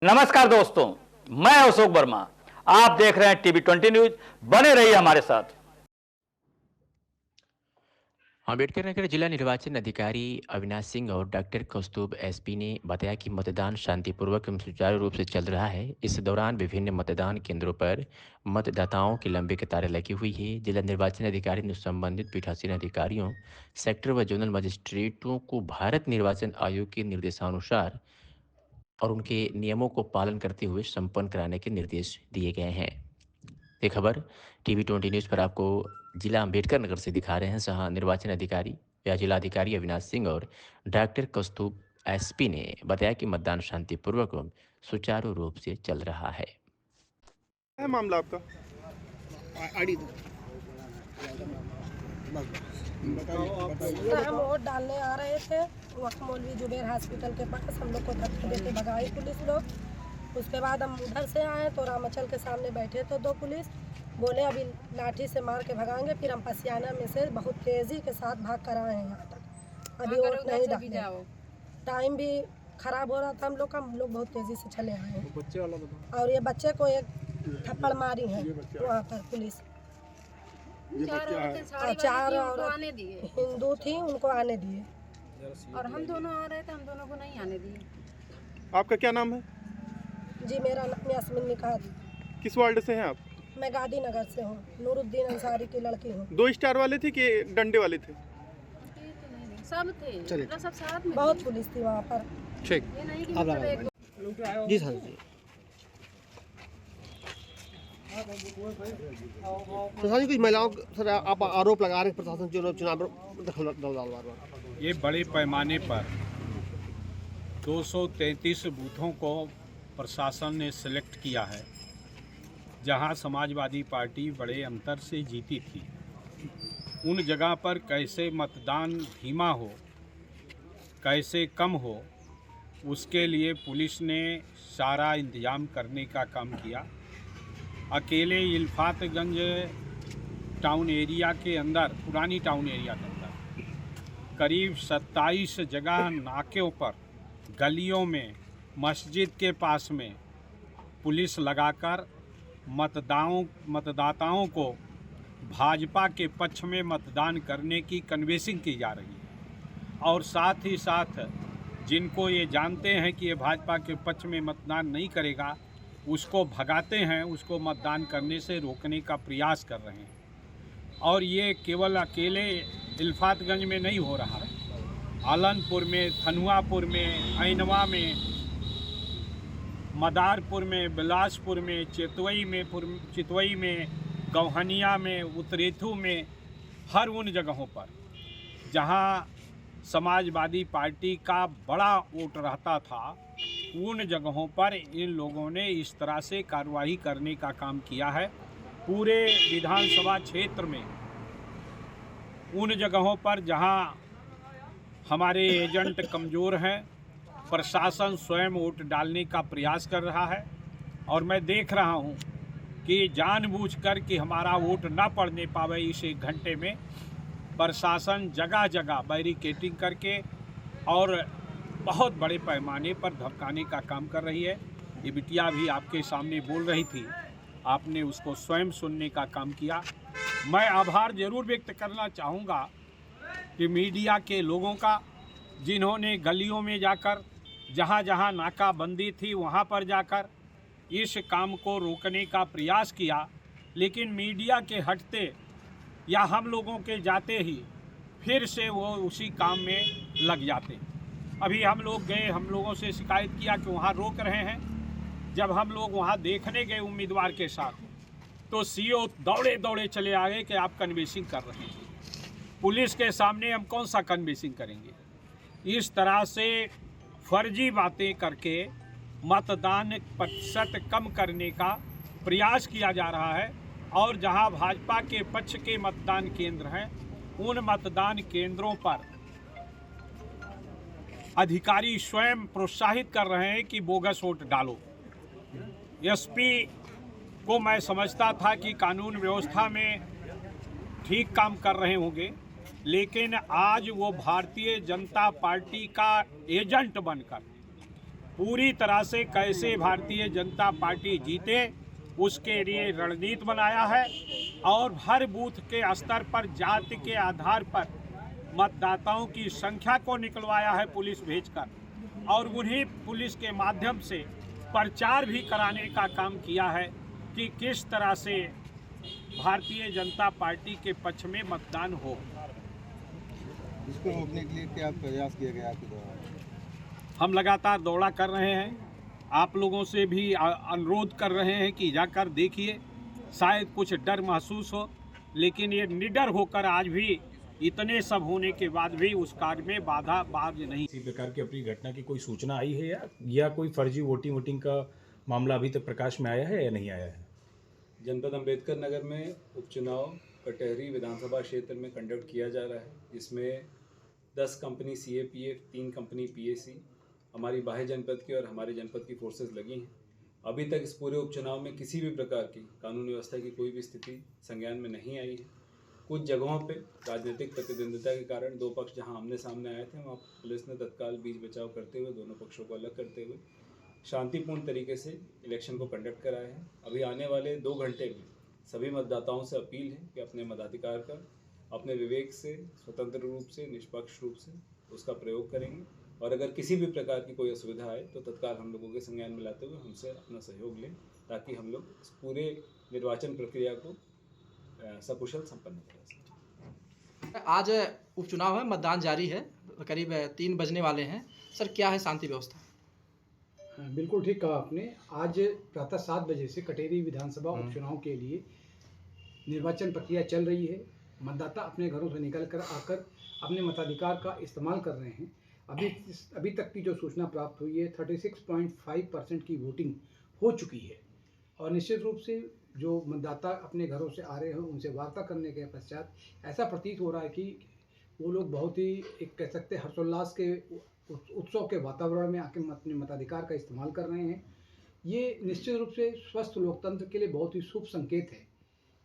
नमस्कार दोस्तों, मैं अशोक वर्मा। आप देख रहे हैं टीवी 20 न्यूज। बने रहिए हमारे साथ। अम्बेडकर नगर जिला निर्वाचन अधिकारी अविनाश सिंह और डॉक्टर कौस्तुभ एसपी ने बताया कि मतदान शांतिपूर्वक एवं सुचारू रूप से चल रहा है। इस दौरान विभिन्न मतदान केंद्रों पर मतदाताओं की लंबी कतारें लगी हुई है। जिला निर्वाचन अधिकारी ने संबंधित पीठासीन अधिकारियों, सेक्टर व जोनल मजिस्ट्रेटों को भारत निर्वाचन आयोग के निर्देशानुसार और उनके नियमों को पालन करते हुए संपन्न कराने के निर्देश दिए गए हैं। ये खबर टीवी 20 न्यूज़ पर आपको जिला अम्बेडकर नगर से दिखा रहे हैं, जहां निर्वाचन अधिकारी या जिलाधिकारी अविनाश सिंह और डॉक्टर कौस्तुभ एसपी ने बताया कि मतदान शांतिपूर्वक एवं सुचारू रूप से चल रहा है। है मामला आपका? आड़ी दो। हम वोट डालने आ रहे थे, वक्त मौलवी जुबेर हॉस्पिटल के पास हम लोग को धक्के देके भगाई पुलिस लोग। उसके बाद हम उधर से आए तो रामाचल के सामने बैठे तो दो पुलिस बोले अभी लाठी से मार के भगाएंगे। फिर हम पसियाना में से बहुत तेज़ी के साथ भाग कर आए हैं यहाँ तक। अभी वोट नहीं डालने, टाइम भी खराब हो रहा था हम लोग का। हम लोग बहुत तेज़ी से चले आए हैं और ये बच्चे को एक थप्पड़ मारी है वहाँ पर पुलिस। चार औरत हिंदू थी, उनको आने दिए और हम दोनों आ रहे थे, हम दोनों को नहीं आने दिए। आपका क्या नाम है? जी, मेरा नाम यास्मीन निकात। किस वार्ड से हैं आप? मैं गांधी नगर से हूँ, नूरुद्दीन अंसारी की लड़की हूँ। 2 स्टार वाले थे कि डंडे वाले थे? सब थे, सब साथ में बहुत पुलिस थी वहाँ पर। ठीक, ये नहीं कि मतलब एक जी सर जी। प्रशासन कुछ महिलाओं सर आप आरोप लगा रहे हैं प्रशासन चुनाव में ये बड़े पैमाने पर 233 बूथों को प्रशासन ने सिलेक्ट किया है, जहां समाजवादी पार्टी बड़े अंतर से जीती थी। उन जगह पर कैसे मतदान धीमा हो, कैसे कम हो, उसके लिए पुलिस ने सारा इंतजाम करने का काम किया। अकेले इल्फातगंज टाउन एरिया के अंदर, पुरानी टाउन एरिया के अंदर करीब 27 जगह नाकों पर, गलियों में, मस्जिद के पास में पुलिस लगाकर मतदाताओं को भाजपा के पक्ष में मतदान करने की कन्विंसिंग की जा रही है। और साथ ही साथ जिनको ये जानते हैं कि ये भाजपा के पक्ष में मतदान नहीं करेगा, उसको भगाते हैं, उसको मतदान करने से रोकने का प्रयास कर रहे हैं। और ये केवल अकेले इल्फातगंज में नहीं हो रहा है, आलनपुर में, धनुआपुर में, ऐनवा में, मदारपुर में, बिलासपुर में, चितवई में, गौहनिया में, उतरेथू में, हर उन जगहों पर जहां समाजवादी पार्टी का बड़ा वोट रहता था, उन जगहों पर इन लोगों ने इस तरह से कार्रवाई करने का काम किया है। पूरे विधानसभा क्षेत्र में उन जगहों पर जहां हमारे एजेंट कमज़ोर हैं, प्रशासन स्वयं वोट डालने का प्रयास कर रहा है। और मैं देख रहा हूं कि जानबूझकर कि हमारा वोट ना पड़ने पावे, इस 1 घंटे में प्रशासन जगह जगह बैरिकेडिंग करके और बहुत बड़े पैमाने पर धमकाने का काम कर रही है। ये बिटिया भी आपके सामने बोल रही थी, आपने उसको स्वयं सुनने का काम किया। मैं आभार जरूर व्यक्त करना चाहूँगा कि मीडिया के लोगों का, जिन्होंने गलियों में जाकर, जहाँ जहाँ नाकाबंदी थी वहाँ पर जाकर इस काम को रोकने का प्रयास किया। लेकिन मीडिया के हटते या हम लोगों के जाते ही फिर से वो उसी काम में लग जाते। अभी हम लोग गए, हम लोगों से शिकायत किया कि वहाँ रोक रहे हैं। जब हम लोग वहाँ देखने गए उम्मीदवार के साथ, तो सीओ दौड़े दौड़े चले आ गए कि आप कन्विंसिंग कर रहे हैं। पुलिस के सामने हम कौन सा कन्विंसिंग करेंगे? इस तरह से फर्जी बातें करके मतदान प्रतिशत कम करने का प्रयास किया जा रहा है। और जहां भाजपा के पक्ष के मतदान केंद्र हैं, उन मतदान केंद्रों पर अधिकारी स्वयं प्रोत्साहित कर रहे हैं कि बोगस वोट डालो। एसपी को मैं समझता था कि कानून व्यवस्था में ठीक काम कर रहे होंगे, लेकिन आज वो भारतीय जनता पार्टी का एजेंट बनकर पूरी तरह से कैसे भारतीय जनता पार्टी जीते उसके लिए रणनीति बनाया है और हर बूथ के स्तर पर जाति के आधार पर मतदाताओं की संख्या को निकलवाया है पुलिस भेजकर, और उन्हीं पुलिस के माध्यम से प्रचार भी कराने का काम किया है कि किस तरह से भारतीय जनता पार्टी के पक्ष में मतदान हो। इसको रोकने के लिए क्या प्रयास किया गया आपके द्वारा? हम लगातार दौड़ा कर रहे हैं, आप लोगों से भी अनुरोध कर रहे हैं कि जाकर देखिए, शायद कुछ डर महसूस हो, लेकिन ये निडर होकर आज भी इतने सब होने के बाद भी उस कार्य में बाध नहीं। इसी प्रकार की अपनी घटना की कोई सूचना आई है या कोई फर्जी वोटिंग का मामला अभी तक प्रकाश में आया है या नहीं आया है? जनपद अम्बेडकर नगर में उपचुनाव कटहरी विधानसभा क्षेत्र में कंडक्ट किया जा रहा है, जिसमें 10 कंपनी CAPF, 3 कंपनी PAC, हमारी बाह्य जनपद की और हमारे जनपद की फोर्सेस लगी हैं। अभी तक इस पूरे उपचुनाव में किसी भी प्रकार की कानून व्यवस्था की कोई भी स्थिति संज्ञान में नहीं आई है। कुछ जगहों पे राजनीतिक प्रतिद्वंद्विता के कारण दो पक्ष जहां आमने सामने आए थे, वहां पुलिस ने तत्काल बीच बचाव करते हुए दोनों पक्षों को अलग करते हुए शांतिपूर्ण तरीके से इलेक्शन को कंडक्ट कराया है। अभी आने वाले 2 घंटे में सभी मतदाताओं से अपील है कि अपने मताधिकार का अपने विवेक से, स्वतंत्र रूप से, निष्पक्ष रूप से उसका प्रयोग करेंगे, और अगर किसी भी प्रकार की कोई असुविधा आए तो तत्काल हम लोगों के संज्ञान में लाते हुए हमसे अपना सहयोग लें, ताकि हम लोग इस पूरे निर्वाचन प्रक्रिया को सकुशल संपन्न करा सकें। आज उपचुनाव है, मतदान जारी है, करीब 3 बजने वाले हैं। सर, क्या है शांति व्यवस्था? बिल्कुल ठीक कहा आपने। आज प्रातः 7 बजे से कटेरी विधानसभा उपचुनाव के लिए निर्वाचन प्रक्रिया चल रही है। मतदाता अपने घरों से निकल कर आकर अपने मताधिकार का इस्तेमाल कर रहे हैं। अभी तक की जो सूचना प्राप्त हुई है, 36.5% की वोटिंग हो चुकी है, और निश्चित रूप से जो मतदाता अपने घरों से आ रहे हैं उनसे वार्ता करने के पश्चात ऐसा प्रतीत हो रहा है कि वो लोग बहुत ही एक कह सकते हैं हर्षोल्लास के उत्सव के वातावरण में आके अपने मताधिकार का इस्तेमाल कर रहे हैं। ये निश्चित रूप से स्वस्थ लोकतंत्र के लिए बहुत ही शुभ संकेत है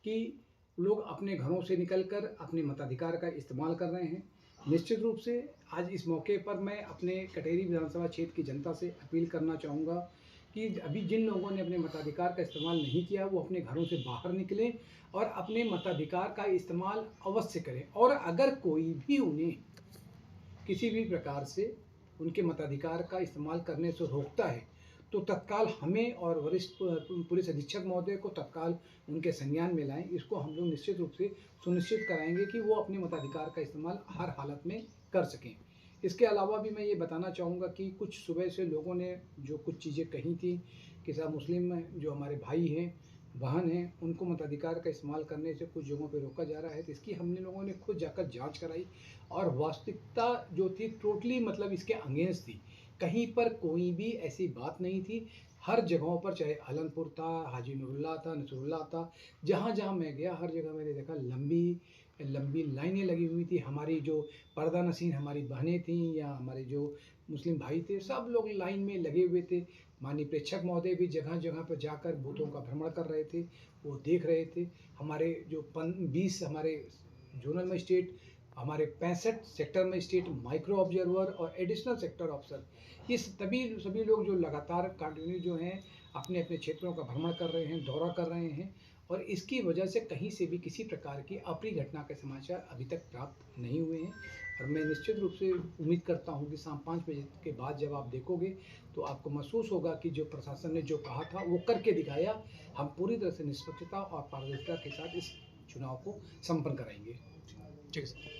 कि लोग अपने घरों से निकलकर अपने मताधिकार का इस्तेमाल कर रहे हैं। निश्चित रूप से आज इस मौके पर मैं अपने कटेरी विधानसभा क्षेत्र की जनता से अपील करना चाहूँगा कि अभी जिन लोगों ने अपने मताधिकार का इस्तेमाल नहीं किया वो अपने घरों से बाहर निकलें और अपने मताधिकार का इस्तेमाल अवश्य करें, और अगर कोई भी उन्हें किसी भी प्रकार से उनके मताधिकार का इस्तेमाल करने से रोकता है तो तत्काल हमें और वरिष्ठ पुलिस अधीक्षक महोदय को तत्काल उनके संज्ञान में लाएं। इसको हम लोग निश्चित रूप से सुनिश्चित कराएंगे कि वो अपने मताधिकार का इस्तेमाल हर हालत में कर सकें। इसके अलावा भी मैं ये बताना चाहूँगा कि कुछ सुबह से लोगों ने जो कुछ चीज़ें कही थी कि साहब मुस्लिम जो हमारे भाई हैं, बहन हैं, उनको मताधिकार का इस्तेमाल करने से कुछ जगहों पे रोका जा रहा है, तो इसकी हमने लोगों ने खुद जाकर जांच कराई, और वास्तविकता जो थी टोटली मतलब इसके अगेंस्ट थी। कहीं पर कोई भी ऐसी बात नहीं थी। हर जगहों पर, चाहे आलनपुर था, हाजी नूरुल्लाह था, नसरुल्लाह था, जहाँ जहाँ मैं गया हर जगह मैंने देखा लंबी लाइनें लगी हुई थी। हमारी जो पर्दा नसीन हमारी बहनें थीं या हमारे जो मुस्लिम भाई थे, सब लोग लाइन में लगे हुए थे। माननीय प्रेक्षक महोदय भी जगह जगह पर जाकर बूथों का भ्रमण कर रहे थे, वो देख रहे थे। हमारे जो 20 हमारे जोनल मजिस्ट्रेट, हमारे 65 सेक्टर मजिस्ट्रेट, माइक्रो ऑब्जर्वर और एडिशनल सेक्टर ऑफिसर, ये सभी लोग जो लगातार कंटिन्यू जो हैं अपने अपने क्षेत्रों का भ्रमण कर रहे हैं, दौरा कर रहे हैं, और इसकी वजह से कहीं से भी किसी प्रकार की अप्रिय घटना के समाचार अभी तक प्राप्त नहीं हुए हैं। और मैं निश्चित रूप से उम्मीद करता हूं कि शाम 5 बजे के बाद जब आप देखोगे तो आपको महसूस होगा कि जो प्रशासन ने जो कहा था वो करके दिखाया। हम पूरी तरह से निष्पक्षता और पारदर्शिता के साथ इस चुनाव को संपन्न कराएंगे। ठीक है सर।